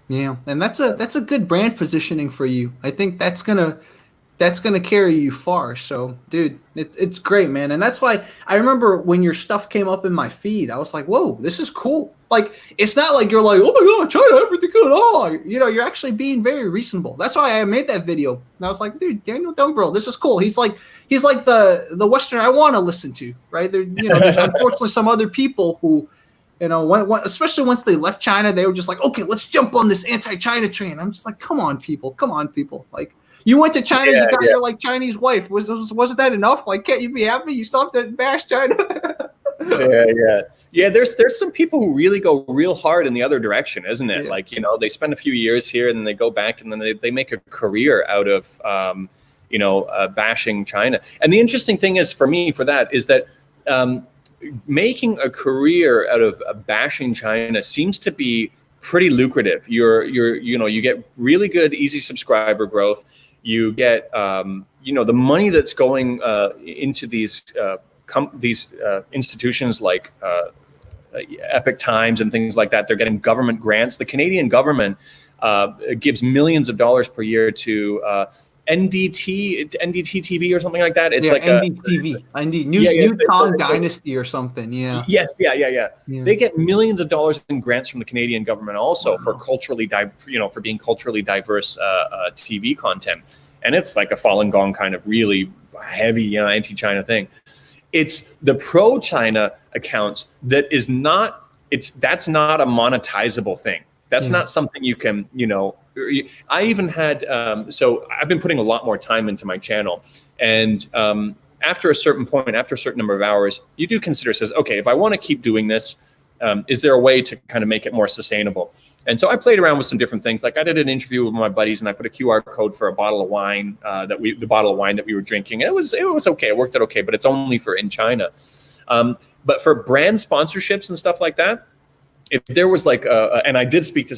Yeah, and that's a good brand positioning for you. I think that's gonna carry you far. So, dude, it's great, man. And that's why I remember when your stuff came up in my feed, I was like, whoa, this is cool. Like, it's not like you're like, oh my god, China, everything good. Oh, you're actually being very reasonable. That's why I made that video. And I was like, dude, Daniel Dumbrell, this is cool. He's like the Western I want to listen to, right? There's unfortunately some other people who, especially once they left China, they were just like, okay, let's jump on this anti-China train. I'm just like, come on, people. Like, you went to China, Yeah, you got yeah. your like Chinese wife. Wasn't that enough? Like, can't you be happy? You still have to bash China. Yeah. There's some people who really go real hard in the other direction, isn't it? Yeah. Like, they spend a few years here and then they go back and then they make a career out of bashing China. And the interesting thing is for me for that is that making a career out of bashing China seems to be pretty lucrative. You get really good easy subscriber growth. You get the money that's going into these institutions like Epic Times and things like that. They're getting government grants. The Canadian government gives millions of dollars per year to NDT TV or something like that. It's like NDTV, New Tang Dynasty or something. Yeah. Yes, yeah. They get millions of dollars in grants from the Canadian government also for for being culturally diverse TV content, and it's like a Falun Gong kind of really heavy anti-China thing. It's the pro-China accounts that's not a monetizable thing. That's not something you can, I even had, so I've been putting a lot more time into my channel. And after a certain point, after a certain number of hours, you do consider, says, okay, if I want to keep doing this, is there a way to kind of make it more sustainable? And so I played around with some different things. Like I did an interview with my buddies and I put a QR code for a bottle of wine, the bottle of wine that we were drinking. And it was okay. It worked out okay, but it's only for in China. But for brand sponsorships and stuff like that, if there was like, and I did speak to,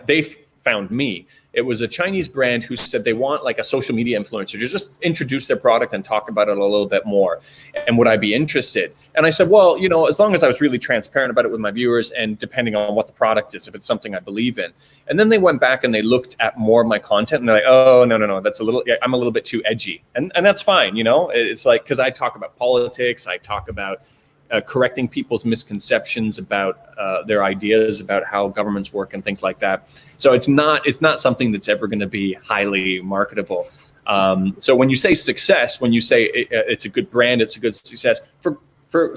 they found me. It was a Chinese brand who said they want like a social media influencer to just introduce their product and talk about it a little bit more. And would I be interested? And I said, well, as long as I was really transparent about it with my viewers and depending on what the product is, if it's something I believe in. And then they went back and they looked at more of my content and they're like, oh, no, I'm a little bit too edgy. And that's fine. It's like, because I talk about politics, I talk about correcting people's misconceptions about their ideas about how governments work and things like that. So it's not something that's ever going to be highly marketable. So when you say success, when you say it's a good brand, it's a good success for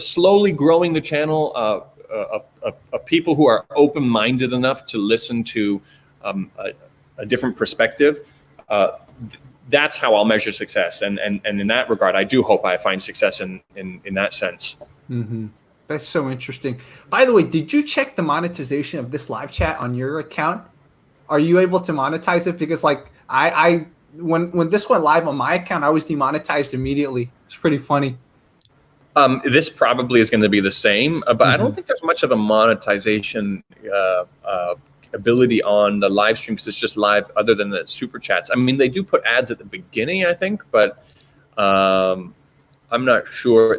slowly growing the channel of people who are open-minded enough to listen to a different perspective. That's how I'll measure success. And in that regard, I do hope I find success in that sense. Mm-hmm. That's so interesting. By the way, did you check the monetization of this live chat on your account? Are you able to monetize it? Because like when this went live on my account, I was demonetized immediately. It's pretty funny. This probably is going to be the same, but I don't think there's much of a monetization ability on the live stream because it's just live other than the super chats. I mean, they do put ads at the beginning, I think, but I'm not sure.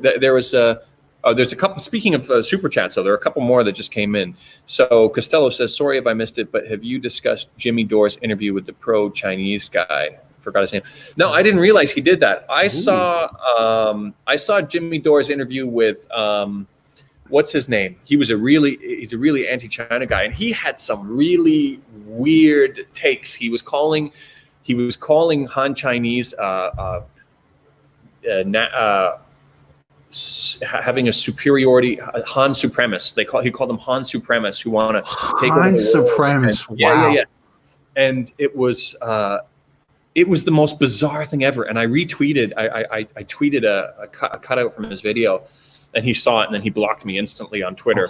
There's a couple, speaking of super chats, though, there are a couple more that just came in. So Costello says, sorry if I missed it, but have you discussed Jimmy Dore's interview with the pro-Chinese guy? Forgot his name. No, I didn't realize he did that. I saw Jimmy Dore's interview with, what's his name? He's a really anti-China guy, and he had some really weird takes. He was calling Han Chinese having a superiority, Han supremacists. He called them Han supremacists who want to take over the world. Han supremacists. Wow. Yeah. And it was the most bizarre thing ever. And I retweeted. I tweeted a cutout from his video, and he saw it, and then he blocked me instantly on Twitter.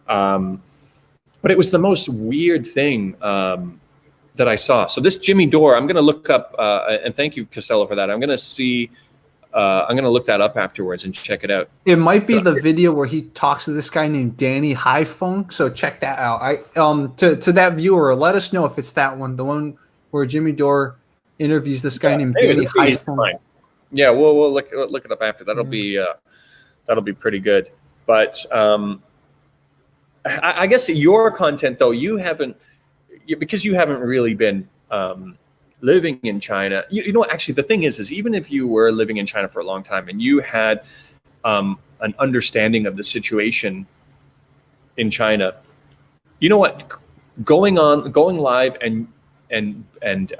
But it was the most weird thing that I saw. So this Jimmy Dore, I'm going to look up, and thank you, Costello, for that. I'm going to look that up afterwards and check it out. It might be the video where he talks to this guy named Danny Haifeng. So check that out. To that viewer, let us know if it's that one, the one where Jimmy Dore interviews this guy named Danny Haifeng. Yeah, we'll look it up after. That'll be pretty good. But I guess your content, though, you haven't. because you haven't really been living in China. You know, actually, the thing is even if you were living in China for a long time and you had an understanding of the situation in China, you know what? Going live and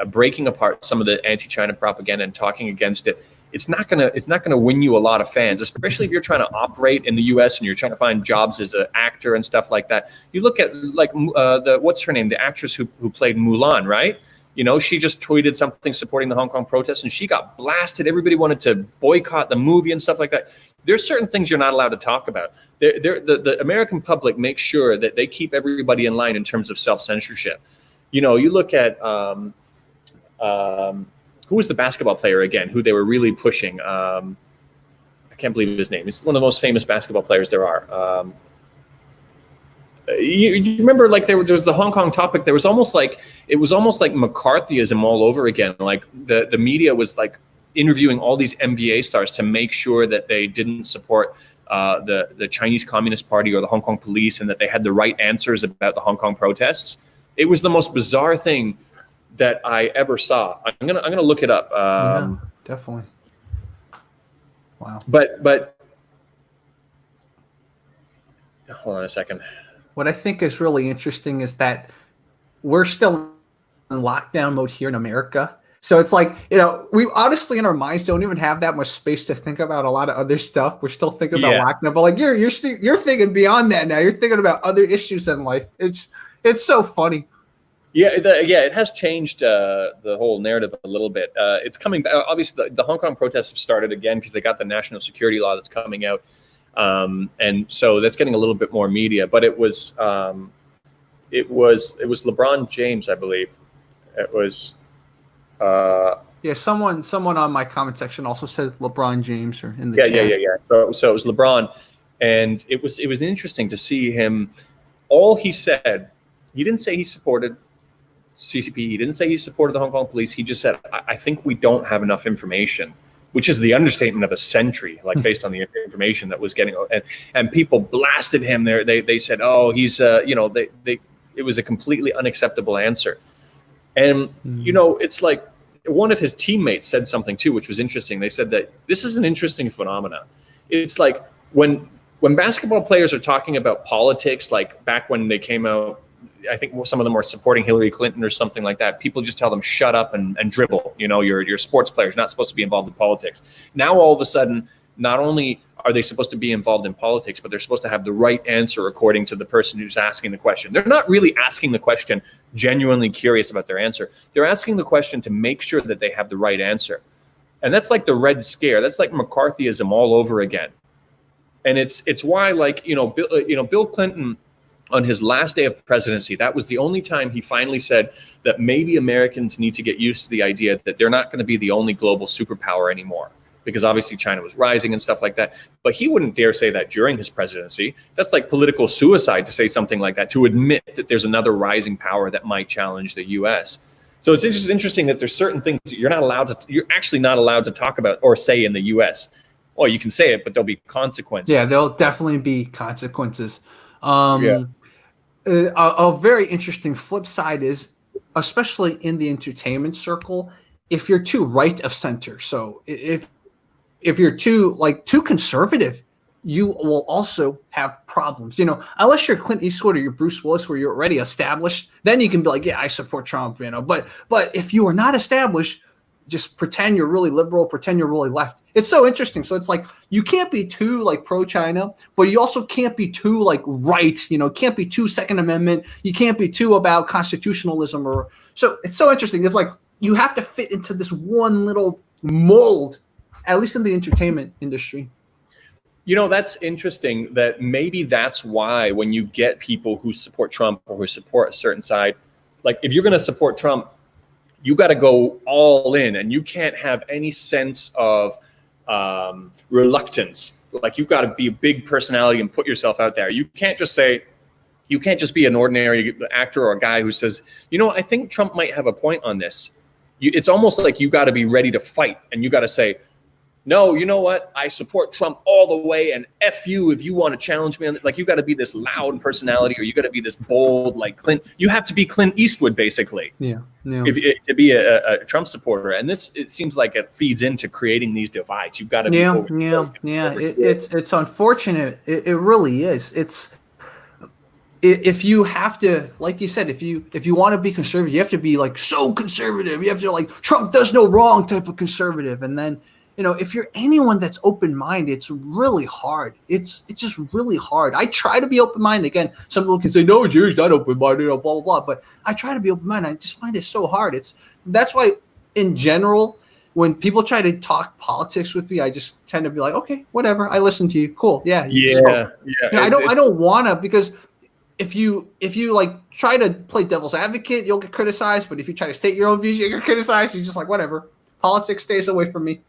breaking apart some of the anti-China propaganda and talking against it, it's not gonna win you a lot of fans, especially if you're trying to operate in the U.S. and you're trying to find jobs as an actor and stuff like that. You look at like what's her name, the actress who played Mulan, right? You know, she just tweeted something supporting the Hong Kong protests and she got blasted. Everybody wanted to boycott the movie and stuff like that. There's certain things you're not allowed to talk about. The American public makes sure that they keep everybody in line in terms of self-censorship. You know, you look at who was the basketball player again, who they were really pushing? I can't believe his name. He's one of the most famous basketball players there are. You remember, like there was the Hong Kong topic. It was almost like McCarthyism all over again. Like the media was like interviewing all these NBA stars to make sure that they didn't support the Chinese Communist Party or the Hong Kong police, and that they had the right answers about the Hong Kong protests. It was the most bizarre thing that I ever saw. I'm gonna look it up. Yeah, definitely. Wow. But hold on a second. What I think is really interesting is that we're still in lockdown mode here in America. So it's like, you know, we honestly in our minds don't even have that much space to think about a lot of other stuff. We're still thinking about lockdown, but like you're thinking beyond that now. You're thinking about other issues in life. It's so funny. Yeah, it has changed the whole narrative a little bit. It's coming back. Obviously, the Hong Kong protests have started again because they got the national security law that's coming out, and so that's getting a little bit more media. But it was LeBron James, I believe. It was. Yeah, someone on my comment section also said LeBron James or in the chat. Yeah. So it was LeBron, and it was interesting to see him. All he said, he didn't say he supported CCP. He didn't say he supported the Hong Kong police. He just said, I think we don't have enough information, which is the understatement of a century, like based on the information that was getting, and people blasted him there. They said, oh, he's, it was a completely unacceptable answer. And, you know, it's like one of his teammates said something too, which was interesting. They said that this is an interesting phenomenon. It's like when basketball players are talking about politics, like back when they came out, I think some of them were supporting Hillary Clinton or something like that. People just tell them, shut up and dribble. You know, you're sports players, not supposed to be involved in politics. Now, all of a sudden, not only are they supposed to be involved in politics, but they're supposed to have the right answer according to the person who's asking the question. They're not really asking the question genuinely curious about their answer. They're asking the question to make sure that they have the right answer. And that's like the Red Scare. That's like McCarthyism all over again. And it's why, like, Bill Clinton, on his last day of presidency, that was the only time he finally said that maybe Americans need to get used to the idea that they're not going to be the only global superpower anymore, because obviously China was rising and stuff like that. But he wouldn't dare say that during his presidency. That's like political suicide to say something like that, to admit that there's another rising power that might challenge the U.S. So it's just interesting that there's certain things that you're actually not allowed to talk about or say in the U.S. Well, you can say it, but there'll be consequences. Yeah, there'll definitely be consequences. A very interesting flip side is, especially in the entertainment circle, if you're too right of center. So if you're too conservative, you will also have problems. You know, unless you're Clint Eastwood or you're Bruce Willis, where you're already established, then you can be like, yeah, I support Trump. You know, but if you are not established, just pretend you're really liberal, pretend you're really left. It's so interesting. So it's like you can't be too like pro-China, but you also can't be too like right. You know, can't be too Second Amendment. You can't be too about constitutionalism so it's so interesting. It's like you have to fit into this one little mold, at least in the entertainment industry. You know, that's interesting that maybe that's why when you get people who support Trump or who support a certain side, like if you're going to support Trump, you got to go all in, and you can't have any sense of reluctance. Like you've got to be a big personality and put yourself out there. You can't just be an ordinary actor or a guy who says, you know, I think Trump might have a point on this. It's almost like you got to be ready to fight, and you got to say, no, you know what? I support Trump all the way, and F you if you want to challenge me. Like, you got to be this loud personality, or you got to be this bold, like Clint. You have to be Clint Eastwood, basically, Yeah. to be a Trump supporter. And it seems like it feeds into creating these divides. You've got to be It's unfortunate. It really is. If you have to, like you said, if you want to be conservative, you have to be like so conservative. You have to like Trump does no wrong type of conservative. And then, if you're anyone that's open-minded, it's really hard. It's just really hard. I try to be open-minded. Again, some people can say, no, Jerry's not open-minded, blah, blah, blah. But I try to be open-minded. I just find it so hard. That's why, in general, when people try to talk politics with me, I just tend to be like, okay, whatever. I listen to you. Cool. Yeah. I don't want to, because if you like try to play devil's advocate, you'll get criticized. But if you try to state your own views, you get criticized. You're just like, whatever. Politics stays away from me.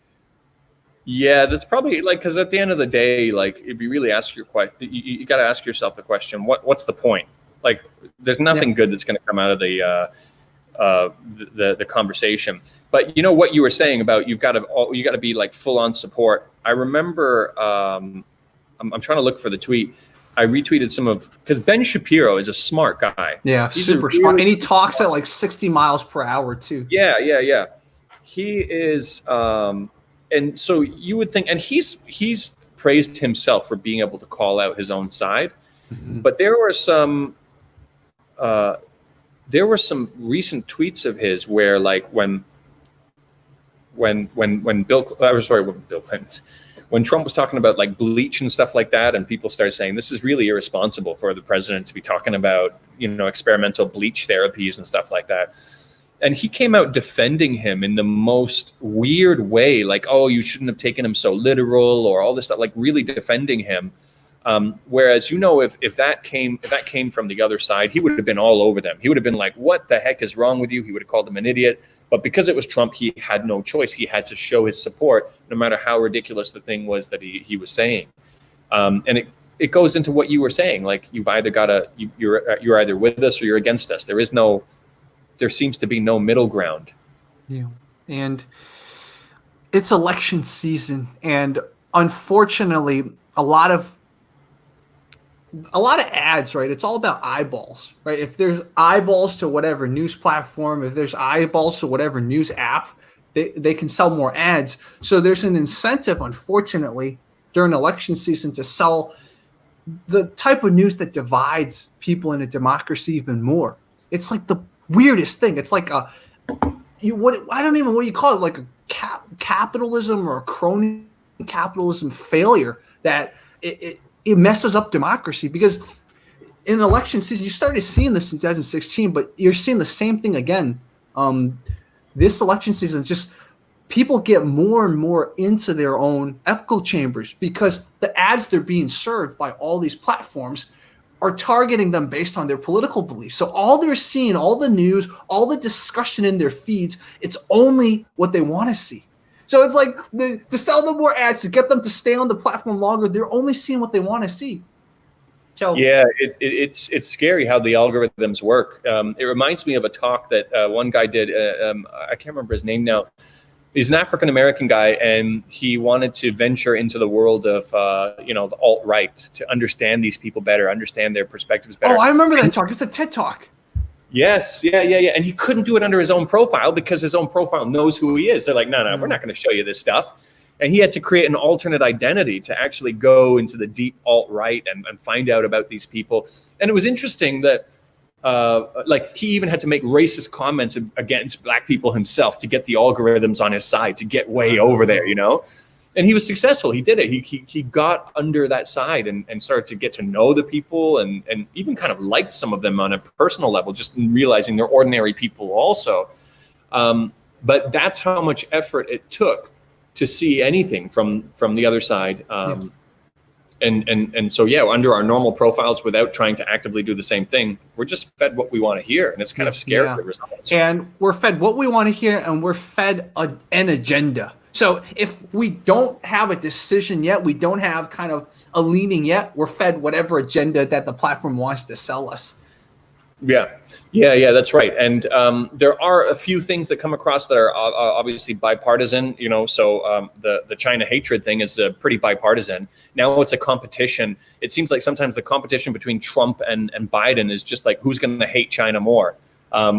Yeah, that's probably like, because at the end of the day, like, if you really ask your question, you got to ask yourself the question: what's the point? Like, there's nothing good that's going to come out of the conversation. But what you were saying about you got to be like full on support. I remember I'm trying to look for the tweet. I retweeted because Ben Shapiro is a smart guy. Yeah, he's super smart, and he talks at like 60 miles per hour too. Yeah. He is. And so you would think, and he's praised himself for being able to call out his own side, but there were some recent tweets of his where, like, when Bill Clinton, when Trump was talking about like bleach and stuff like that, and people started saying this is really irresponsible for the president to be talking about experimental bleach therapies and stuff like that. And he came out defending him in the most weird way, like, oh, you shouldn't have taken him so literal, or all this stuff, like really defending him. Whereas, if that came from the other side, he would have been all over them. He would have been like, what the heck is wrong with you? He would have called them an idiot. But because it was Trump, he had no choice. He had to show his support, no matter how ridiculous the thing was that he was saying. And it goes into what you were saying. Like, you've either you're either with us or you're against us. There seems to be no middle ground. Yeah. And it's election season, and unfortunately a lot of ads, right? It's all about eyeballs, right? If there's eyeballs to whatever news platform, if there's eyeballs to whatever news app, they can sell more ads. So there's an incentive, unfortunately, during election season to sell the type of news that divides people in a democracy even more. It's like the weirdest thing. It's like what do you call it? Like a capitalism or a crony capitalism failure that it messes up democracy. Because in election season, you started seeing this in 2016, but you're seeing the same thing again. This election season, just people get more and more into their own echo chambers because the ads they're being served by all these platforms are targeting them based on their political beliefs. So all they're seeing, all the news, all the discussion in their feeds, it's only what they want to see. So it's like to sell them more ads, to get them to stay on the platform longer, they're only seeing what they want to see. So yeah, it's scary how the algorithms work. It reminds me of a talk that one guy did. I can't remember his name now. He's an African-American guy, and he wanted to venture into the world of, the alt-right to understand these people better, understand their perspectives better. Oh, I remember that talk. It's a TED Talk. Yes. Yeah. And he couldn't do it under his own profile because his own profile knows who he is. They're like, no, we're not going to show you this stuff. And he had to create an alternate identity to actually go into the deep alt-right and find out about these people. And it was interesting that he even had to make racist comments against black people himself to get the algorithms on his side, to get way over there, and he was successful. He did it. He got under that side and started to get to know the people and even kind of liked some of them on a personal level, just realizing they're ordinary people also. But that's how much effort it took to see anything from the other side. Yes. And so, under our normal profiles, without trying to actively do the same thing, we're just fed what we want to hear. And it's kind of scary, the results. And we're fed what we want to hear, and we're fed an agenda. So if we don't have a decision yet, we don't have kind of a leaning yet, we're fed whatever agenda that the platform wants to sell us. Yeah, that's right. And there are a few things that come across that are obviously bipartisan, so the China hatred thing is pretty bipartisan. Now it's a competition. It seems like sometimes the competition between Trump and Biden is just like, who's going to hate China more,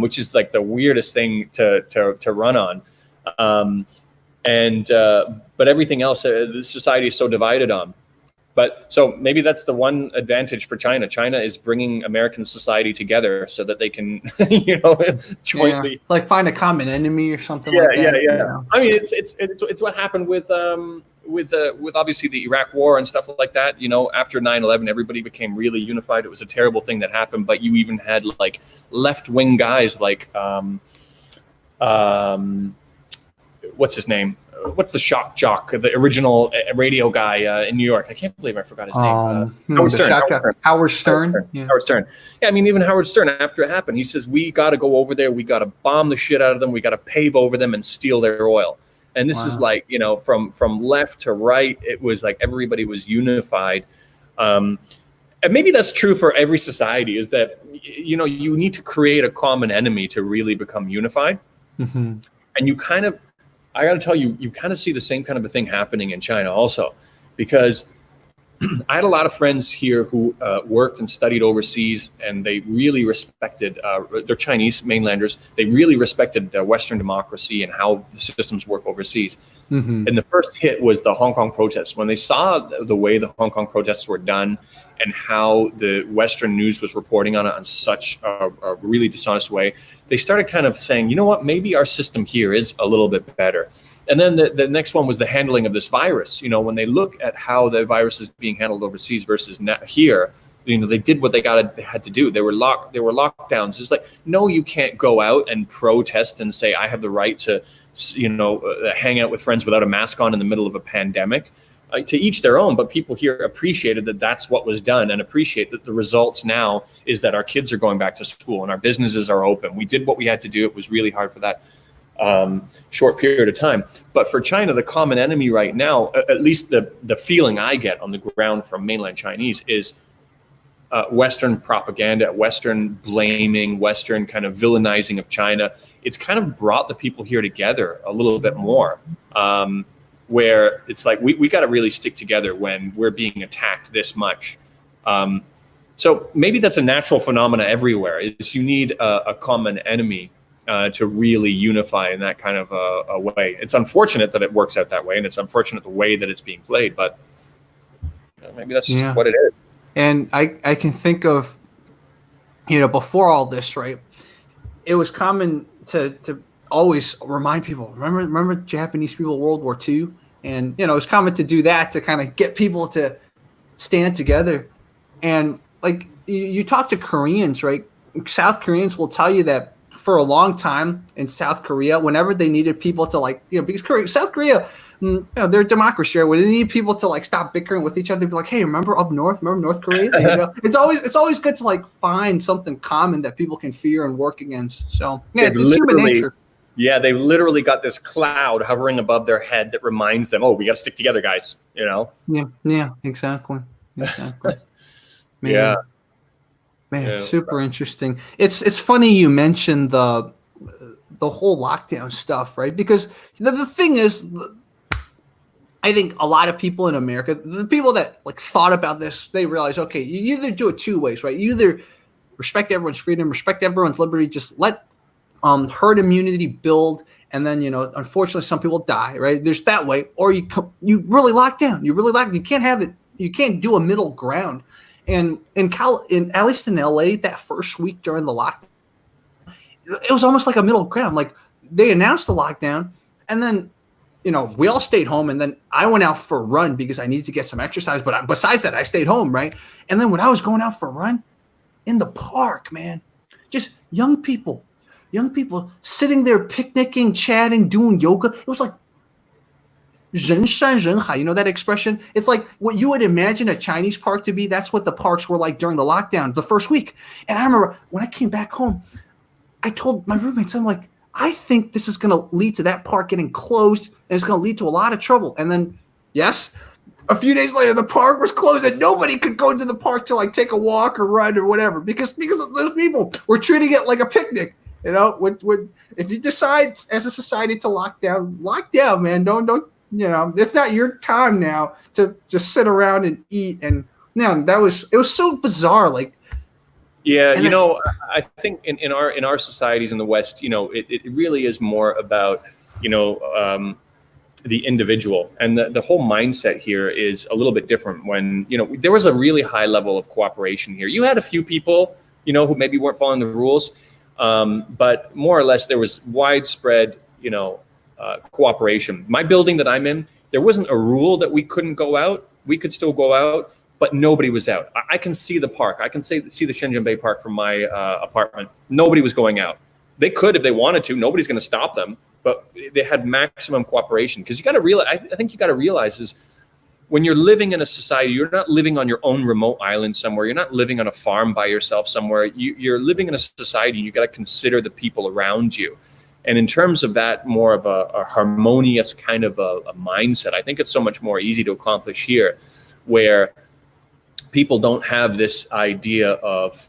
which is like the weirdest thing to run on. But everything else, the society is so divided on. But so maybe that's the one advantage for China. China is bringing American society together so that they can, jointly like find a common enemy or something. Yeah. I mean, it's what happened with obviously the Iraq War and stuff like that. After 9/11, everybody became really unified. It was a terrible thing that happened, but you even had like left-wing guys like what's his name? What's the shock jock, the original radio guy in New York? I can't believe I forgot his name. Howard Stern. Howard Stern. Yeah. Howard Stern. Yeah, I mean, even Howard Stern, after it happened, he says, we got to go over there. We got to bomb the shit out of them. We got to pave over them and steal their oil. And this is like, from left to right, it was like everybody was unified. And maybe that's true for every society, is that, you need to create a common enemy to really become unified. Mm-hmm. And I got to tell you, you kind of see the same kind of a thing happening in China also, because I had a lot of friends here who worked and studied overseas, and they really respected, they're Chinese mainlanders, they really respected Western democracy and how the systems work overseas. Mm-hmm. And the first hit was the Hong Kong protests. When they saw the way the Hong Kong protests were done and how the Western news was reporting on it on such a really dishonest way, they started kind of saying, you know what, maybe our system here is a little bit better. And then the next one was the handling of this virus. When they look at how the virus is being handled overseas versus here, they did what they had to do. There were lockdowns. It's like, no, you can't go out and protest and say, I have the right to, hang out with friends without a mask on in the middle of a pandemic. To each their own, but people here appreciated that that's what was done, and appreciate that the results now is that our kids are going back to school and our businesses are open. We did what we had to do. It was really hard for that short period of time. But for China, the common enemy right now, at least the feeling I get on the ground from mainland Chinese, is Western propaganda, Western blaming, Western kind of villainizing of China. It's kind of brought the people here together a little bit more. Where it's like, we got to really stick together when we're being attacked this much. So maybe that's a natural phenomena everywhere, is you need a common enemy to really unify in that kind of a way. It's unfortunate that it works out that way, and it's unfortunate the way that it's being played, but maybe that's just what it is. And I can think of, before all this, right, it was common to always remind people, remember Japanese people, World War II? And, it's common to do that to kind of get people to stand together. And like you talk to Koreans, right? South Koreans will tell you that for a long time in South Korea, whenever they needed people to because South Korea, they're a democracy, right? When they need people to stop bickering with each other, be like, hey, remember up north? Remember North Korea? It's always good to find something common that people can fear and work against. So it's human nature. Yeah, they've literally got this cloud hovering above their head that reminds them, we got to stick together, guys. Yeah, exactly. Man. Man, super interesting. It's funny you mentioned the whole lockdown stuff, right? Because the thing is, I think a lot of people in America, the people that thought about this, they realize, okay, you either do it two ways, right? You either respect everyone's freedom, respect everyone's liberty, just let herd immunity build, and then unfortunately some people die, right? There's that way, or you really lock down. You can't have it. You can't do a middle ground. And at least in LA, that first week during the lockdown, it was almost like a middle ground. Like they announced the lockdown, and then we all stayed home, and then I went out for a run because I needed to get some exercise. But besides that, I stayed home, right? And then when I was going out for a run in the park, man, just young people sitting there picnicking, chatting, doing yoga. It was like 人山人海, that expression? It's like what you would imagine a Chinese park to be. That's what the parks were like during the lockdown, the first week. And I remember when I came back home, I told my roommates, I'm like, I think this is going to lead to that park getting closed, and it's going to lead to a lot of trouble. And then, yes, A few days later, the park was closed and nobody could go to the park to like take a walk or run or whatever because those people were treating it like a picnic. You know, if you decide as a society to lock down, man. Don't you know? It's not your time now to just sit around and eat. And it was so bizarre. Like, yeah, you know, I think in our societies in the West, you know, it really is more about, you know, the individual, and the whole mindset here is a little bit different. When, you know, there was a really high level of cooperation here. You had a few people, you know, who maybe weren't following the rules, but more or less there was widespread, you know, cooperation. My building that I'm in, there wasn't a rule that we couldn't go out. We could still go out, but nobody was out. I can see the park. I can see the Shenzhen Bay Park from my apartment. Nobody was going out. They could if they wanted to. Nobody's going to stop them. But they had maximum cooperation, because you got to realize. I think you got to realize is when you're living in a society, you're not living on your own remote island somewhere. You're not living on a farm by yourself somewhere. You're living in a society. You got to consider the people around you. And in terms of that, more of a harmonious kind of a mindset, I think it's so much more easy to accomplish here, where people don't have this idea of,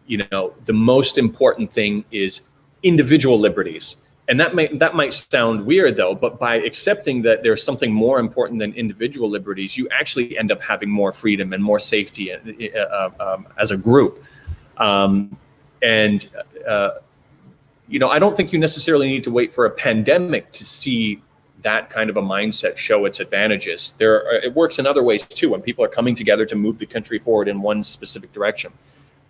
you know, the most important thing is individual liberties. And that might sound weird though, but by accepting that there's something more important than individual liberties, you actually end up having more freedom and more safety as a group. You know, I don't think you necessarily need to wait for a pandemic to see that kind of a mindset show its advantages. It works in other ways too, when people are coming together to move the country forward in one specific direction.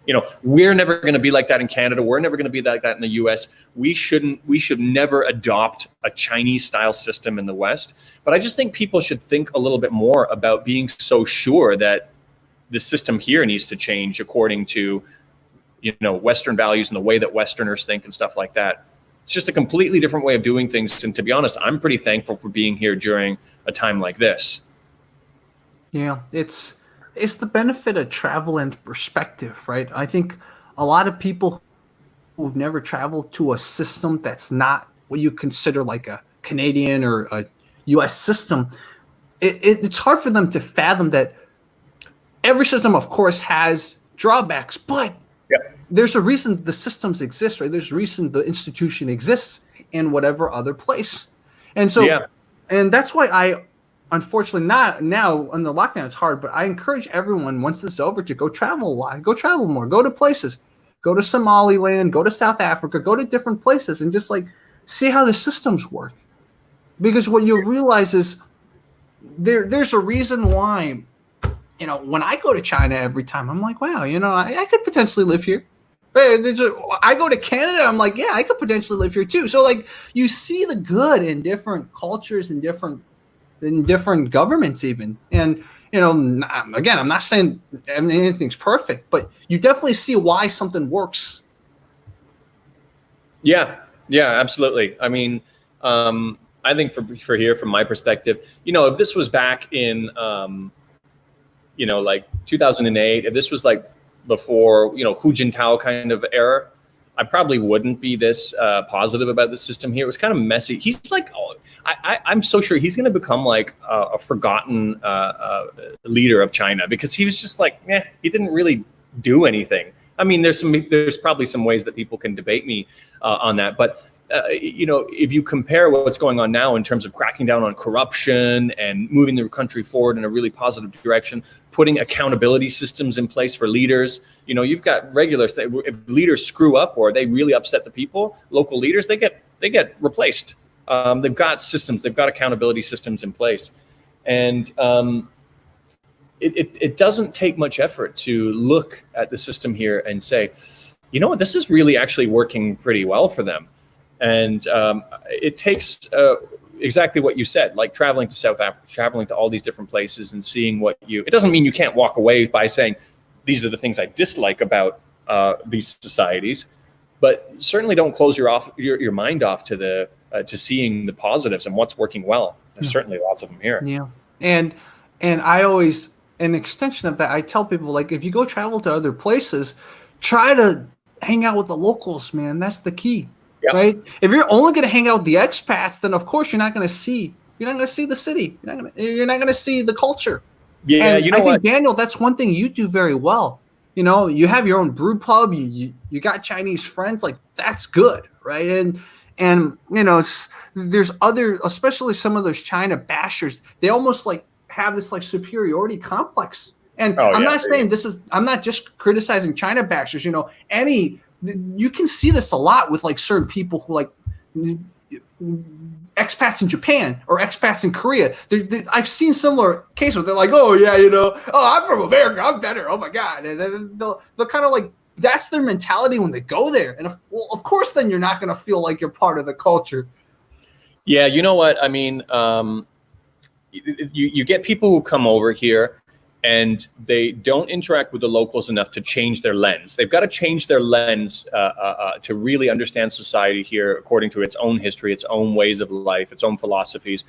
You know, we're never going to be like that in Canada. We're never going to be like that in the US. We should never adopt a Chinese style system in the West. But I just think people should think a little bit more about being so sure that the system here needs to change according to, you know, Western values and the way that Westerners think and stuff like that. It's just a completely different way of doing things. And to be honest, I'm pretty thankful for being here during a time like this. Yeah, it's the benefit of travel and perspective, right? I think a lot of people who've never traveled to a system that's not what you consider like a Canadian or a US system, it's hard for them to fathom that every system, of course, has drawbacks, but there's a reason the systems exist, right? There's a reason the institution exists in whatever other place. And so, and that's why unfortunately, not now on the lockdown, it's hard, but I encourage everyone once this is over to go travel a lot, go travel more, go to places, go to Somaliland, go to South Africa, go to different places and just like see how the systems work. Because what you'll realize is there's a reason why, you know, when I go to China every time, I'm like, wow, you know, I could potentially live here. I go to Canada, I'm like, yeah, I could potentially live here too. So like you see the good in different cultures and different governments even. And, you know, again, I'm not saying anything's perfect, but you definitely see why something works. Yeah, absolutely. I mean, I think for here, from my perspective, you know, if this was back in, you know, like 2008, if this was like before, you know, Hu Jintao kind of era, I probably wouldn't be this positive about the system here. It was kind of messy. He's like, I'm so sure he's going to become like a forgotten leader of China, because he was just like, he didn't really do anything. I mean, there's probably some ways that people can debate me on that, but you know, if you compare what's going on now in terms of cracking down on corruption and moving the country forward in a really positive direction, putting accountability systems in place for leaders, you know, you've got if leaders screw up or they really upset the people, local leaders, they get replaced. They've got systems, they've got accountability systems in place. And it doesn't take much effort to look at the system here and say, you know what, this is really actually working pretty well for them. And it takes exactly what you said, like traveling to South Africa, traveling to all these different places and seeing it doesn't mean you can't walk away by saying, these are the things I dislike about these societies, but certainly don't close your mind off to seeing the positives and what's working well. There's certainly lots of them here. Yeah. And I always, an extension of that, I tell people, like, if you go travel to other places, try to hang out with the locals, man. That's the key. Yep. Right? If you're only going to hang out with the expats, then of course you're not going to see You're not going to see the city. You're not going to see the culture. Yeah, And you know I think what? Daniel, that's one thing you do very well. You know, you have your own brew pub. You got Chinese friends. Like that's good, right? And you know, there's other, especially some of those China bashers. They almost like have this like superiority complex. And Oh I'm yeah, not saying this is. I'm not just criticizing China bashers. You know, you can see this a lot with like certain people who like expats in Japan or expats in Korea. I've seen similar cases where they're like, oh yeah, you know, oh I'm from America, I'm better. Oh my god, and then they'll kind of like that's their mentality when they go there. And of course, then you're not going to feel like you're part of the culture. Yeah, you know what? I mean, you get people who come over here and they don't interact with the locals enough to change their lens. They've got to change their lens to really understand society here according to its own history, its own ways of life, its own philosophies.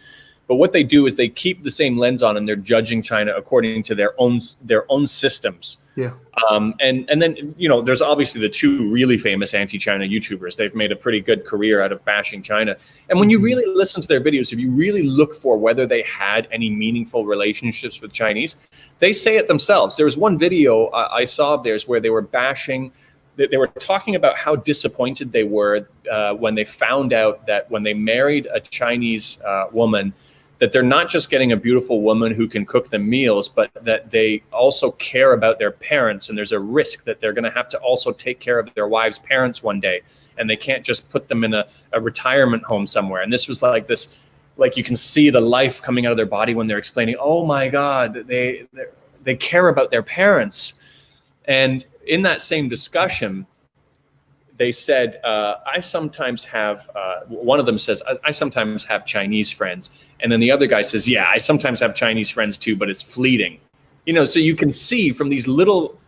But what they do is they keep the same lens on and they're judging China according to their own systems. Yeah. And then, you know, there's obviously the two really famous anti-China YouTubers. They've made a pretty good career out of bashing China. And when you really listen to their videos, if you really look for whether they had any meaningful relationships with Chinese, they say it themselves. There was one video I saw of theirs where they were bashing, they were talking about how disappointed they were when they found out that when they married a Chinese woman, that they're not just getting a beautiful woman who can cook them meals, but that they also care about their parents. And there's a risk that they're going to have to also take care of their wives' parents one day. And they can't just put them in a retirement home somewhere. And this was like this, like you can see the life coming out of their body when they're explaining, oh my God, they care about their parents. And in that same discussion, they said, I sometimes have, one of them says, I sometimes have Chinese friends. And then the other guy says, yeah, I sometimes have Chinese friends too, but it's fleeting. You know, so you can see from these little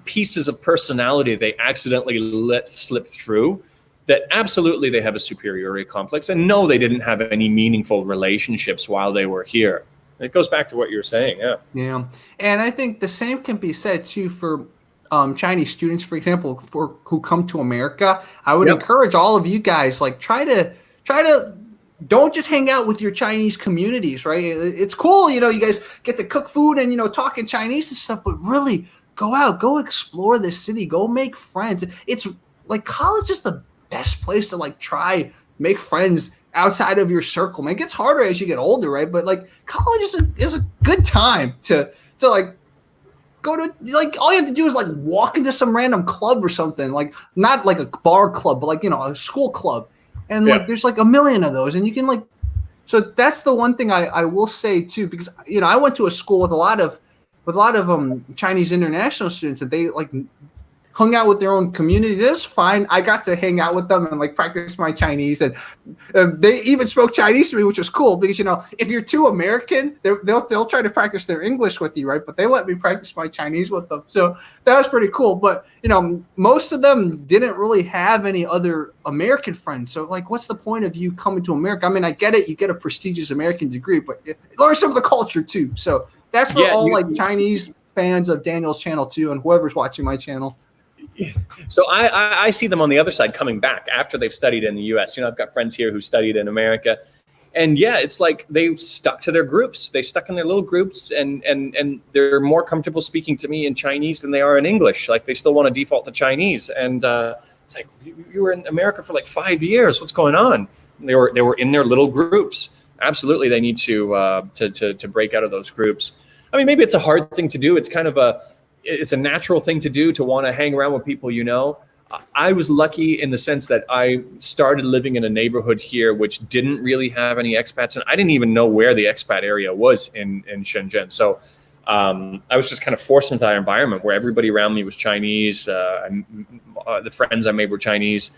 pieces of personality they accidentally let slip through that absolutely they have a superiority complex. And no, they didn't have any meaningful relationships while they were here. It goes back to what you were saying, yeah. Yeah. And I think the same can be said too for Chinese students, for example, who come to America. I would encourage all of you guys, like try to don't just hang out with your Chinese communities, right? It's cool, you know, you guys get to cook food and, you know, talk in Chinese and stuff, but really go out, go explore this city, go make friends. It's like college is the best place to like try make friends outside of your circle. Man, it gets harder as you get older, right? But like college is a good time to like go to, like all you have to do is like walk into some random club or something, like not like a bar club, but like, you know, a school club. And like there's like a million of those, and you can like, so that's the one thing I will say too, because you know I went to a school with a lot of Chinese international students, and they like hung out with their own communities. It was fine. I got to hang out with them and like practice my Chinese, and they even spoke Chinese to me, which was cool because, you know, if you're too American, they'll try to practice their English with you, right? But they let me practice my Chinese with them, so that was pretty cool. But you know, most of them didn't really have any other American friends. So like, what's the point of you coming to America? I mean, I get it, you get a prestigious American degree, but learn some of the culture too. So that's for all like Chinese fans of Daniel's channel too, and whoever's watching my channel. So I see them on the other side coming back after they've studied in the US. You know, I've got friends here who studied in America. And yeah, it's like they stuck to their groups. They stuck in their little groups, and they're more comfortable speaking to me in Chinese than they are in English. Like they still want to default to Chinese. And it's like, you were in America for like 5 years. What's going on? And they were in their little groups. Absolutely, they need to break out of those groups. I mean, maybe it's a hard thing to do. It's kind of it's a natural thing to do, to want to hang around with people you know. I was lucky in the sense that I started living in a neighborhood here which didn't really have any expats, and I didn't even know where the expat area was in Shenzhen. So I was just kind of forced into that environment where everybody around me was Chinese. The friends I made were Chinese.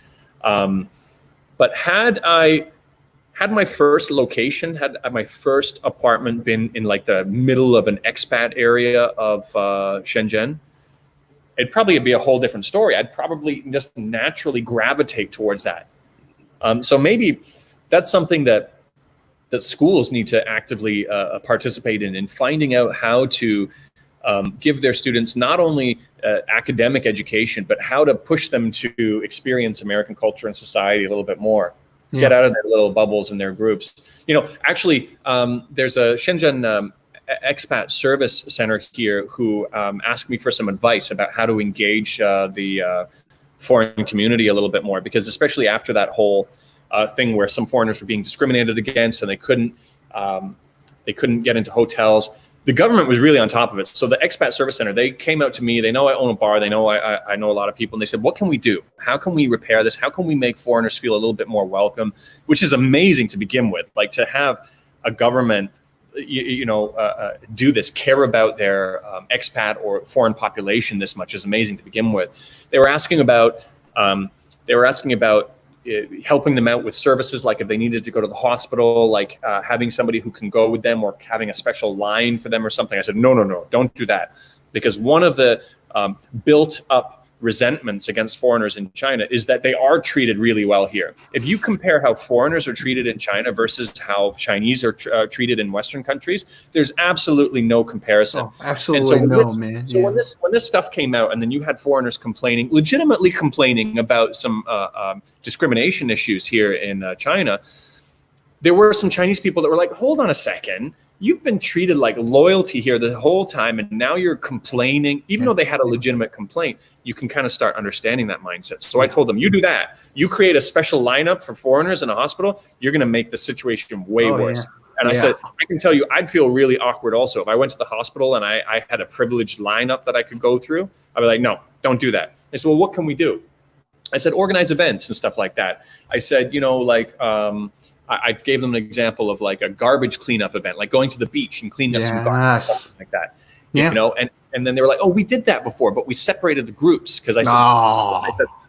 But had my first location, had my first apartment been in like the middle of an expat area of Shenzhen, it'd probably be a whole different story. I'd probably just naturally gravitate towards that. So maybe that's something that schools need to actively participate in finding out how to give their students not only academic education, but how to push them to experience American culture and society a little bit more. get out of their little bubbles and their groups. Actually, there's a Shenzhen expat service center here who asked me for some advice about how to engage the foreign community a little bit more, because especially after that whole thing where some foreigners were being discriminated against and they couldn't get into hotels, the government was really on top of it. So the expat service center, they came out to me. They know I own a bar. They know I know a lot of people. And they said, what can we do? How can we repair this? How can we make foreigners feel a little bit more welcome? Which is amazing to begin with. Like, to have a government, do this, care about their expat or foreign population this much is amazing to begin with. They were asking about helping them out with services, like if they needed to go to the hospital, like having somebody who can go with them, or having a special line for them or something. I said, no, don't do that. Because one of the built up resentments against foreigners in China is that they are treated really well here. If you compare how foreigners are treated in China versus how Chinese are treated in Western countries, there's absolutely no comparison. Oh, absolutely man. So when this stuff came out, and then you had foreigners legitimately complaining about some discrimination issues here in China, there were some Chinese people that were like, hold on a second. You've been treated like loyalty here the whole time, and now you're complaining. Even though they had a legitimate complaint, you can kind of start understanding that mindset. So I told them, you do that. You create a special lineup for foreigners in a hospital, you're going to make the situation way worse. Yeah. And I said, I can tell you, I'd feel really awkward also. If I went to the hospital and I had a privileged lineup that I could go through, I'd be like, no, don't do that. They said, well, what can we do? I said, organize events and stuff like that. I said, I gave them an example of like a garbage cleanup event, like going to the beach and cleaning up some garbage, something like that. Yeah. And then they were like, oh, we did that before, but we separated the groups. Because I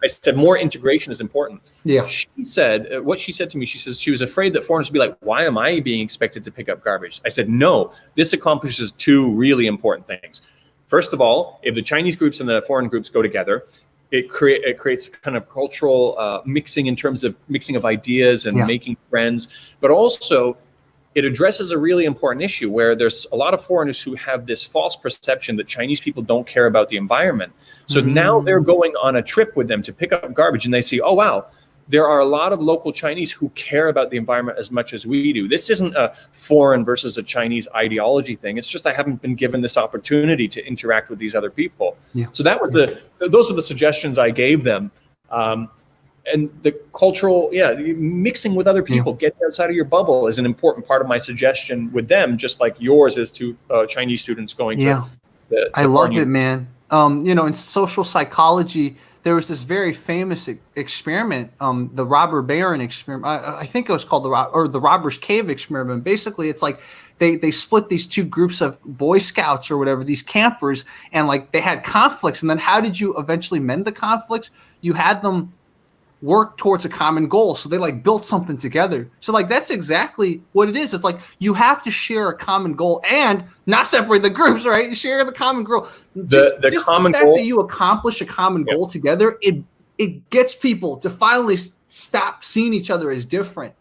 said more integration is important. Yeah. She said, what she said to me, she says she was afraid that foreigners would be like, why am I being expected to pick up garbage? I said, no, this accomplishes two really important things. First of all, if the Chinese groups and the foreign groups go together, it creates kind of cultural mixing in terms of mixing of ideas and making friends, but also it addresses a really important issue where there's a lot of foreigners who have this false perception that Chinese people don't care about the environment. So now they're going on a trip with them to pick up garbage, and they see, oh, wow, there are a lot of local Chinese who care about the environment as much as we do. This isn't a foreign versus a Chinese ideology thing. It's just I haven't been given this opportunity to interact with these other people. Yeah. So that was those were the suggestions I gave them. And the cultural, mixing with other people, getting outside of your bubble is an important part of my suggestion with them, just like yours is to Chinese students going to I love it, man. In social psychology, there was this very famous experiment, the robber baron experiment. I think it was called the robber's cave experiment. Basically, it's like they split these two groups of Boy Scouts or whatever, these campers, and like they had conflicts. And then how did you eventually mend the conflicts? You had them work towards a common goal. So they like built something together. So like that's exactly what it is. It's like you have to share a common goal and not separate the groups, right? You share the common goal. The common fact goal that you accomplish a common goal together, it gets people to finally stop seeing each other as different.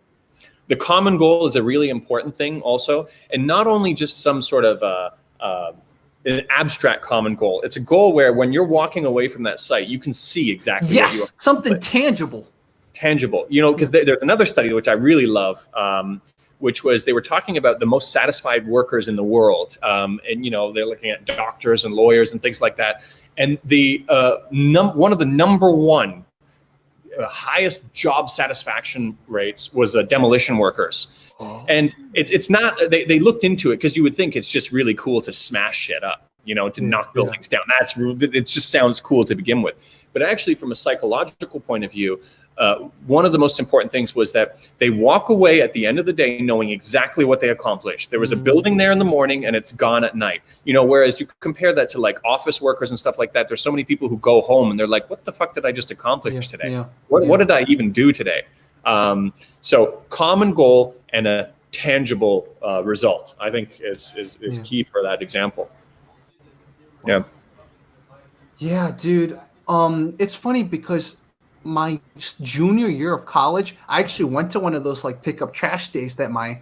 The common goal is a really important thing also, and not only just some sort of an abstract common goal. It's a goal where when you're walking away from that site, you can see exactly what you are. Something tangible. Because there's another study which I really love, which was they were talking about the most satisfied workers in the world. And they're looking at doctors and lawyers and things like that. And the one of the number one highest job satisfaction rates was demolition workers. Oh. And it's not, they looked into it because you would think it's just really cool to smash shit up, to knock buildings down. It just sounds cool to begin with. But actually, from a psychological point of view, one of the most important things was that they walk away at the end of the day knowing exactly what they accomplished. There was a building there in the morning and it's gone at night. Whereas you compare that to like office workers and stuff like that. There's so many people who go home and they're like, what the fuck did I just accomplish today? What did I even do today? So common goal and a tangible result, I think is key for that example. Yeah. Yeah, dude. It's funny because my junior year of college, I actually went to one of those like pickup trash days that my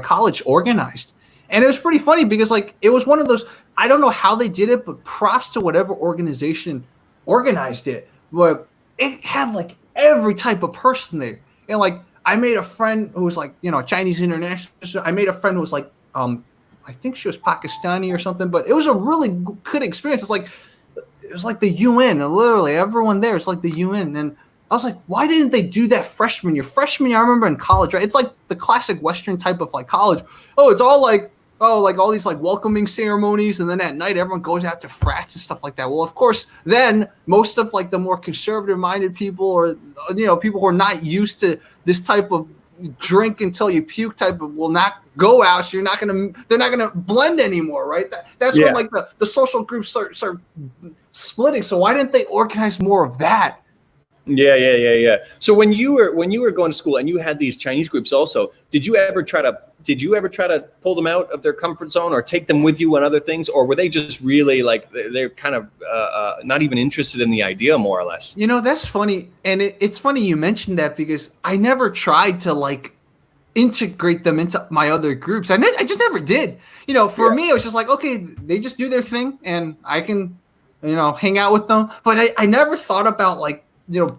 college organized. And it was pretty funny because like it was one of those, I don't know how they did it, but props to whatever organization organized it. But it had like every type of person there. And like I made a friend who was like, Chinese international. I made a friend who was like, I think she was Pakistani or something, but it was a really good experience. It was like the UN, and literally everyone there is like the UN. And I was like, why didn't they do that freshman year? Freshman year, I remember in college, right? It's like the classic Western type of like college. Oh, it's all like, like all these like welcoming ceremonies, and then at night everyone goes out to frats and stuff like that. Well, of course, then most of like the more conservative-minded people, or people who are not used to this type of drink until you puke type of, will not go out. So they're not gonna blend anymore, right? That's when like the social groups start splitting. So why didn't they organize more of that? Yeah. So when you were going to school and you had these Chinese groups also, did you ever try to pull them out of their comfort zone or take them with you on other things, or were they just really like they're kind of not even interested in the idea, more or less? That's funny, and it's funny you mentioned that, because I never tried to like integrate them into my other groups. I just never did. For me, it was just like, okay, they just do their thing, and I can hang out with them. But I never thought about like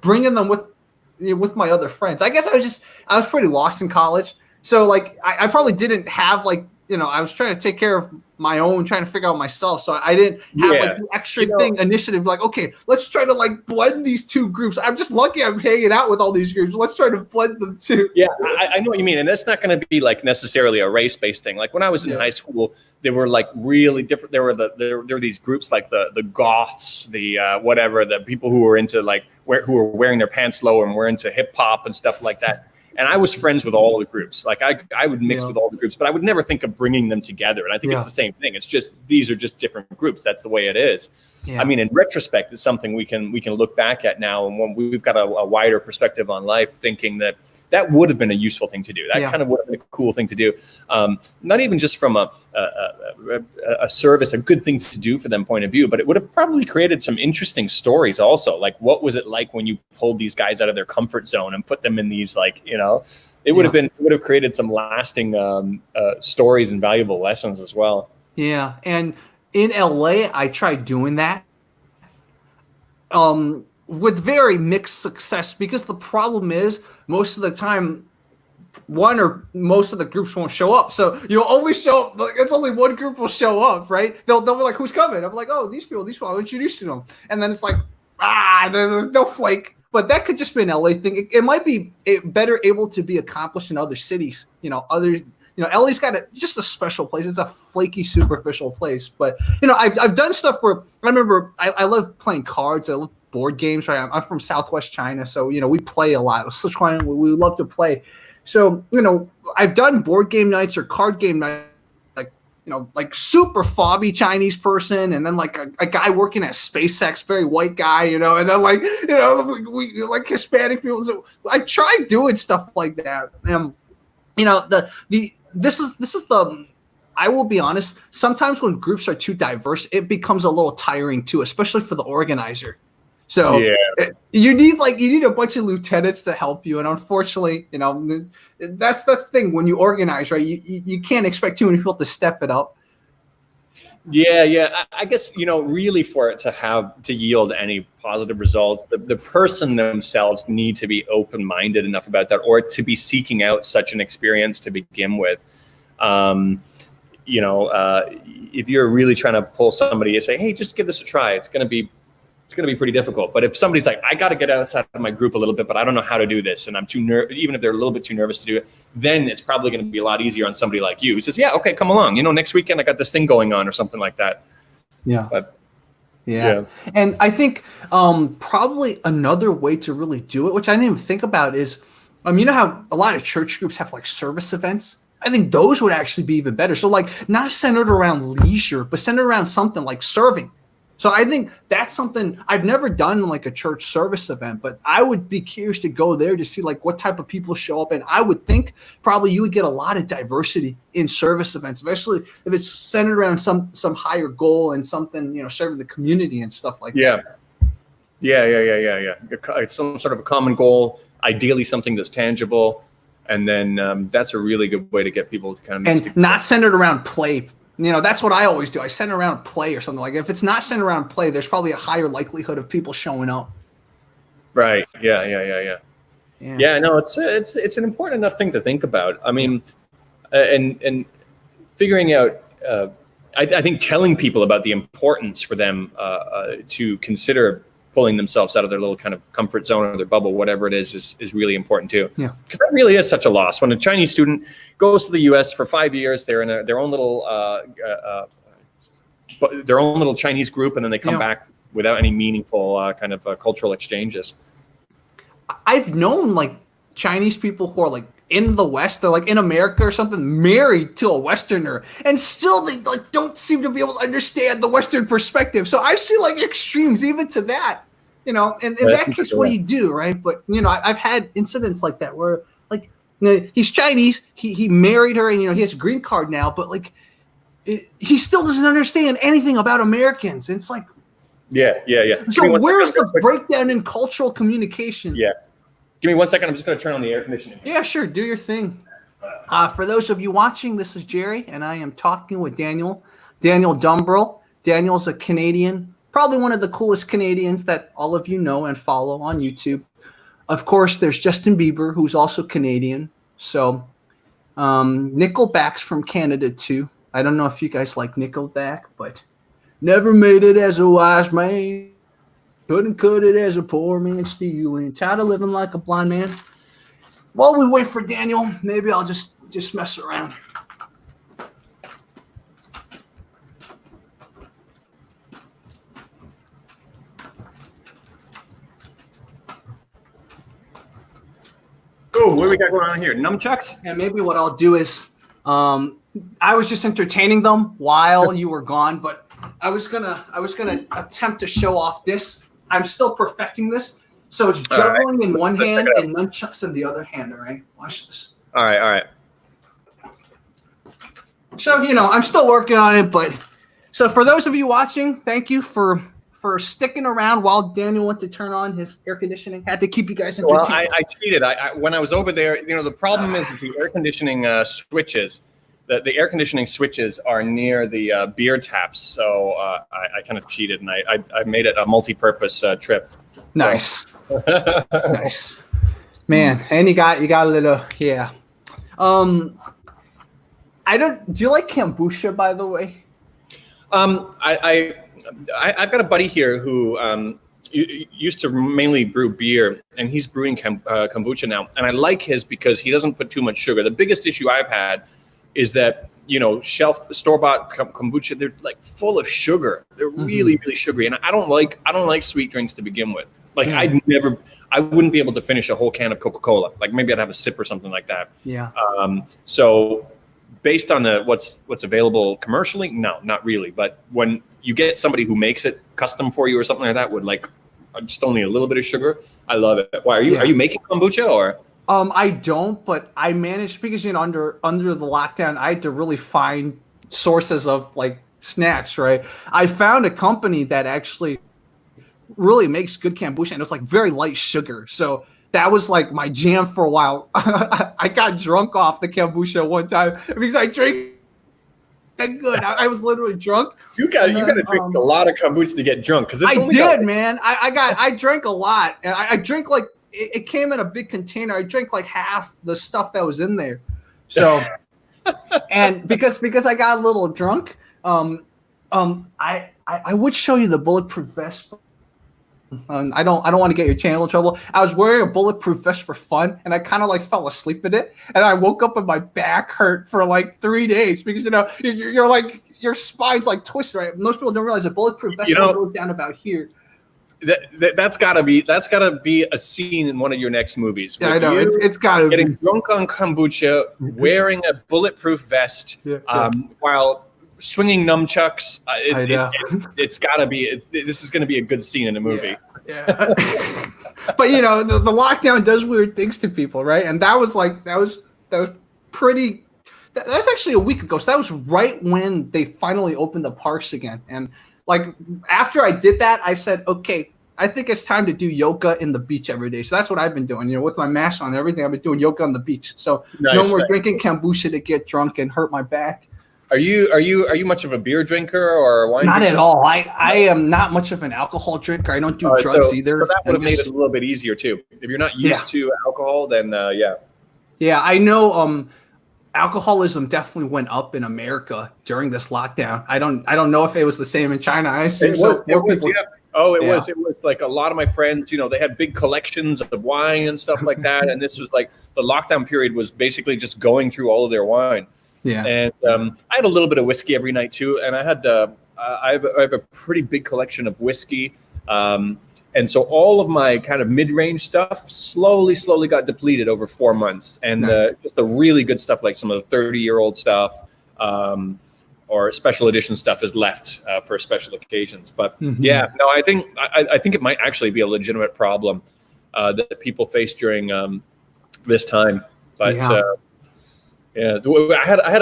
bringing them with my other friends. I guess I was pretty lost in college. So like I probably didn't have like, I was trying to take care of my own, trying to figure out myself. So I didn't have like the extra initiative, like, okay, let's try to like blend these two groups. I'm just lucky I'm hanging out with all these groups. Let's try to blend them too. Yeah, I know what you mean. And that's not going to be like necessarily a race-based thing. Like when I was in high school, they were like really different. There were these groups like the goths, the whatever, the people who were into like who were wearing their pants low and were into hip hop and stuff like that. And I was friends with all the groups. Like I would mix with all the groups, but I would never think of bringing them together. And I think it's the same thing. It's just, these are just different groups. That's the way it is. Yeah. I mean, in retrospect, it's something we can look back at now. And when we've got a wider perspective on life, thinking that would have been a useful thing to do. That kind of would have been a cool thing to do. Not even just from a service, a good thing to do for them point of view, but it would have probably created some interesting stories also. Like, what was it like when you pulled these guys out of their comfort zone and put them in these, like, it would have created some lasting stories and valuable lessons as well. Yeah. And in LA, I tried doing that. With very mixed success, because the problem is most of the time one or most of the groups won't show up. So you'll only show up, like, it's only one group will show up, right? They'll be like, who's coming? I'm like, oh, these people, I'll introduce you to them. And then it's like, they'll flake. But that could just be an LA thing. It might be better able to be accomplished in other cities. LA's got just a special place. It's a flaky, superficial place. But, I've done stuff where I remember I love playing cards. I love board games, right? I'm from Southwest China, so we play a lot. Sichuan, we love to play. So I've done board game nights or card game nights, like super fobby Chinese person, and then like a guy working at SpaceX, very white guy, and then like we like Hispanic people. So I've tried doing stuff like that. This is the. I will be honest. Sometimes when groups are too diverse, it becomes a little tiring too, especially for the organizer. So you need a bunch of lieutenants to help you, and unfortunately, that's the thing when you organize, right? You can't expect too many people to step it up. Yeah. I guess really for it to yield any positive results, the person themselves need to be open-minded enough about that, or to be seeking out such an experience to begin with. If you're really trying to pull somebody and say, hey, just give this a try, it's going to be pretty difficult. But if somebody's like, I got to get outside of my group a little bit, but I don't know how to do this, and I'm too even if they're a little bit too nervous to do it, then it's probably going to be a lot easier on somebody like you who says, yeah, okay, come along. Next weekend I got this thing going on or something like that. Yeah. But, yeah. And I think probably another way to really do it, which I didn't even think about, is how a lot of church groups have like service events. I think those would actually be even better. So like not centered around leisure, but centered around something like serving. So I think that's something I've never done, like a church service event, but I would be curious to go there to see like what type of people show up. And I would think probably you would get a lot of diversity in service events, especially if it's centered around some higher goal and something, serving the community and stuff like that. Yeah. It's some sort of a common goal, ideally something that's tangible. And then that's a really good way to get people to kind of not centered around play. That's what I always do. I center around play or something. Like if it's not centered around play, there's probably a higher likelihood of people showing up. Right. Yeah. Yeah, no, it's an important enough thing to think about. I mean, and figuring out. I think telling people about the importance for them to consider pulling themselves out of their little kind of comfort zone or their bubble, whatever it is really important too. Yeah, because that really is such a loss. When a Chinese student goes to the U.S. for 5 years, they're in their own little Chinese group, and then they come back without any meaningful kind of cultural exchanges. I've known like Chinese people who are like in the West, they're like in America or something, married to a Westerner, and still they like don't seem to be able to understand the Western perspective. So I've seen like extremes even to that, you know. And in that case, what do you do, right? But you know, I've had incidents like that where like he's Chinese, he married her, and you know he has a green card now, but like he still doesn't understand anything about Americans. And it's like, yeah. So where's the breakdown in cultural communication? Yeah. Give me 1 second. I'm just going to turn on the air conditioning. Yeah, sure. Do your thing. For those of you watching, this is Jerry, and I am talking with Daniel Dumbrell. Daniel's a Canadian, probably one of the coolest Canadians that all of you know and follow on YouTube. Of course, there's Justin Bieber, who's also Canadian. So Nickelback's from Canada, too. I don't know if you guys like Nickelback, but never made it as a wise man. Couldn't cut it as a poor man stealing. Tired of living like a blind man. While we wait for Daniel, maybe I'll just mess around. Oh, what do we got going on here? Nunchucks? And maybe what I'll do is, I was just entertaining them while you were gone, but I was gonna attempt to show off this. I'm still perfecting this. So it's juggling in one hand and nunchucks in the other hand, all right? Watch this. All right. So, you know, I'm still working on it, but so for those of you watching, thank you for sticking around while Daniel went to turn on his air conditioning. Had to keep you guys entertained. Well, I cheated. When I was over there, you know, the problem is that the air conditioning switches, the air conditioning switches are near the beer taps. So I kind of cheated, and I made it a multi-purpose trip. Nice. Nice. Man, and you got a little, yeah. Do you like kombucha, by the way? I've got a buddy here who used to mainly brew beer, and he's brewing kombucha now. And I like his because he doesn't put too much sugar. The biggest issue I've had is that, you know, store-bought kombucha, they're like full of sugar. They're really, really sugary, and I don't like sweet drinks to begin with. Like I wouldn't be able to finish a whole can of Coca-Cola. Like maybe I'd have a sip or something like that. Yeah. So based on what's available commercially, no, not really. But when you get somebody who makes it custom for you or something like that with like just only a little bit of sugar, I love it. Why are you making kombucha or? I don't, but I managed because, you know, under the lockdown, I had to really find sources of like snacks, right? I found a company that actually really makes good kombucha, and it's like very light sugar. So that was like my jam for a while. I got drunk off the kombucha one time because I drank that good. I was literally drunk. You got to drink a lot of kombucha to get drunk because man. I drank a lot, and I drank like. It came in a big container. I drank like half the stuff that was in there. So, and because I got a little drunk, I would show you the bulletproof vest. I don't want to get your channel in trouble. I was wearing a bulletproof vest for fun, and I kind of like fell asleep in it, and I woke up and my back hurt for like 3 days because, you know, you're like your spine's like twisted. Right? Most people don't realize a bulletproof vest goes down about here. That's gotta be a scene in one of your next movies. Yeah, I know. It's gotta be getting drunk on kombucha, wearing a bulletproof vest, while swinging nunchucks. It's gotta be. This is gonna be a good scene in a movie. Yeah. But you know, the lockdown does weird things to people, right? And that was pretty. That was actually a week ago. So that was right when they finally opened the parks again, and. Like after I did that, I said, okay, I think it's time to do yoga in the beach every day. So that's what I've been doing, you know, with my mask on and everything. I've been doing yoga on the beach. So no more drinking kombucha to get drunk and hurt my back. Are you much of a beer drinker or a wine Not drinker? at all. I am not much of an alcohol drinker. I don't do drugs either. So that would have I'm made just- it a little bit easier too. If you're not used to alcohol, then yeah. Yeah, I know. Alcoholism definitely went up in America during this lockdown. I don't know if it was the same in China. I assume so. It was, yeah. Oh, it Yeah. was. It was like a lot of my friends, they had big collections of wine and stuff like that. And this was like the lockdown period was basically just going through all of their wine. Yeah. And I had a little bit of whiskey every night too. And I have a pretty big collection of whiskey. And so all of my kind of mid-range stuff slowly got depleted over 4 months. And just the really good stuff, like some of the 30-year-old stuff, or special edition stuff is left for special occasions. But yeah, no, I think it might actually be a legitimate problem that people face during this time. But yeah, I had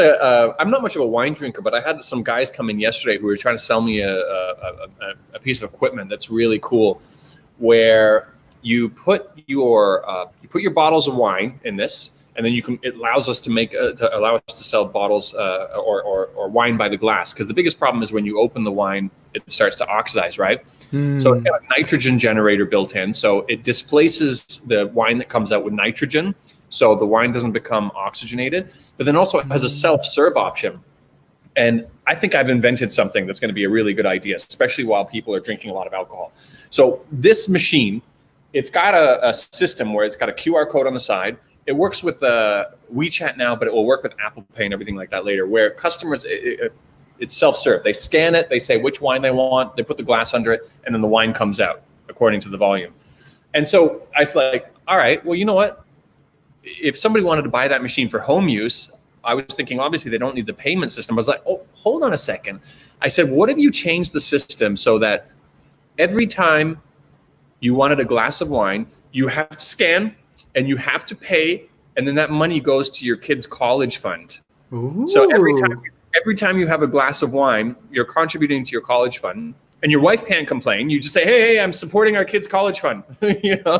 I'm not much of a wine drinker, but I had some guys come in yesterday who were trying to sell me a piece of equipment that's really cool, where you put your bottles of wine in this, and then it allows us to sell bottles or wine by the glass, because the biggest problem is when you open the wine, it starts to oxidize, right? So it's got a nitrogen generator built in, so it displaces the wine that comes out with nitrogen, so the wine doesn't become oxygenated. But then also it has a self-serve option. And I think I've invented something that's going to be a really good idea, especially while people are drinking a lot of alcohol. So this machine, it's got a system where it's got a QR code on the side. It works with WeChat now, but it will work with Apple Pay and everything like that later, where customers, it's self-serve. They scan it, they say which wine they want, they put the glass under it, and then the wine comes out according to the volume. And so I was like, all right, well, you know what? If somebody wanted to buy that machine for home use, I was thinking, obviously, they don't need the payment system. I was like, oh, hold on a second. I said, what if you changed the system so that every time you wanted a glass of wine, you have to scan and you have to pay, and then that money goes to your kid's college fund. Ooh. So every time you have a glass of wine, you're contributing to your college fund, and your wife can't complain. You just say, hey, I'm supporting our kid's college fund. Yeah.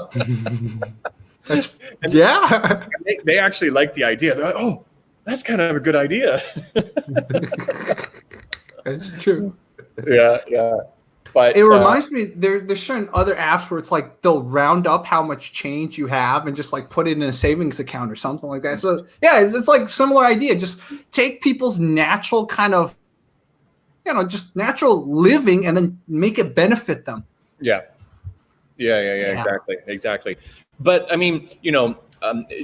They actually like the idea. They're like, oh, that's kind of a good idea. That's true. Yeah. But it reminds me, there's certain other apps where it's like they'll round up how much change you have and just like put it in a savings account or something like that. So yeah, it's like similar idea. Just take people's natural kind of, just natural living and then make it benefit them. Yeah. Exactly. But I mean,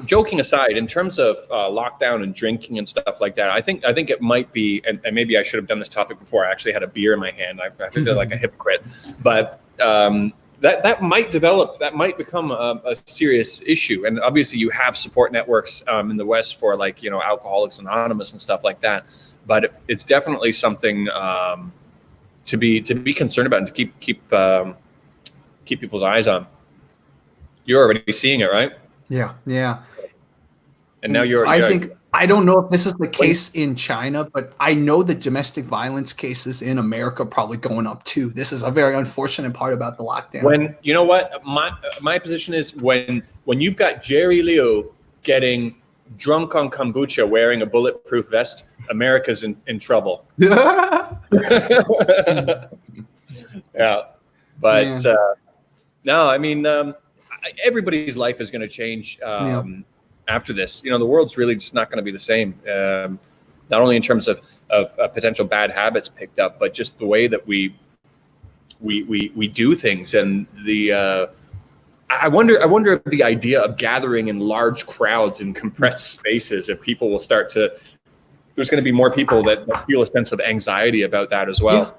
joking aside, in terms of lockdown and drinking and stuff like that, I think it might be, and maybe I should have done this topic before. I actually had a beer in my hand. I feel like a hypocrite, but that might develop. That might become a serious issue. And obviously, you have support networks in the West for like Alcoholics Anonymous and stuff like that. But it's definitely something to be concerned about and to keep people's eyes on. You're already seeing it, right? Yeah. And now I don't know if this is the case in China, but I know the domestic violence cases in America are probably going up too. This is a very unfortunate part about the lockdown. When you know what my position is, when you've got Jerry Liu getting drunk on kombucha wearing a bulletproof vest, America's in trouble. Yeah, but no, I mean. Everybody's life is going to change after this. The world's really just not going to be the same. Not only in terms of potential bad habits picked up, but just the way that we do things. And I wonder if the idea of gathering in large crowds in compressed spaces, if people will start to, there's going to be more people that feel a sense of anxiety about that as well. Yeah.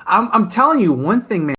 I'm telling you one thing, man.